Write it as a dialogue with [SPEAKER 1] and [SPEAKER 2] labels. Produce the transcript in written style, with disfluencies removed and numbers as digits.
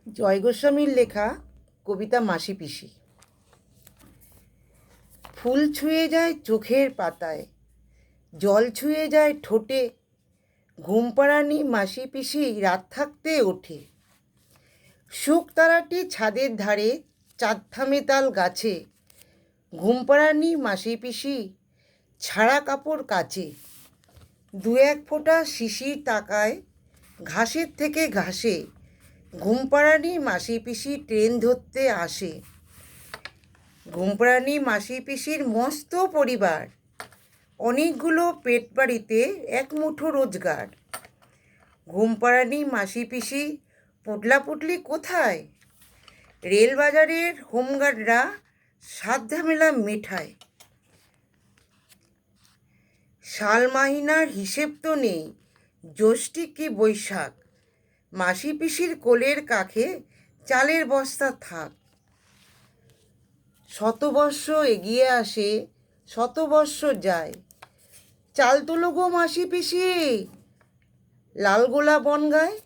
[SPEAKER 1] জয় গোস্বামীর লেখা কবিতা মাসি পিসি। ফুল ছুঁয়ে যায় চোখের পাতায়, জল ছুঁয়ে যায় ঠোঁটে, ঘুমপাড়ানি মাসি পিসি রাত থাকতে ওঠে। শুকতারাটি ছাদের ধারে, চাঁদ থামে তাল গাছে, ঘুমপাড়ানি মাসি পিসি ছাড়া কাপড় কাচে। দু এক ফোঁটা শিশির তাকায় ঘাসের থেকে ঘাসে, ঘুমপাড়ানি মাসি পিসি ট্রেন ধরতে আসে। ঘুমপাড়ানি মাসি পিসির মস্ত পরিবার, অনেকগুলো পেট বাড়িতে এক মুঠো রোজগার। ঘুমপাড়ানি মাসি পিসি পুটলি কোথায়? রেলবাজারের হোমগার্ডরা সাধ্যা মেলা মেঠায়। সাল মাহিনার হিসেব তো নেই, জ্যৈষ্ঠী কি বৈশাখ, মাসি পিসির কোলের কাছে চালের বস্তা থাক। শতবর্ষ এগিয়ে আসে, শতবর্ষ যায়, চাল তোলো গো মাসি পিসি, লালগোলা বনগায়।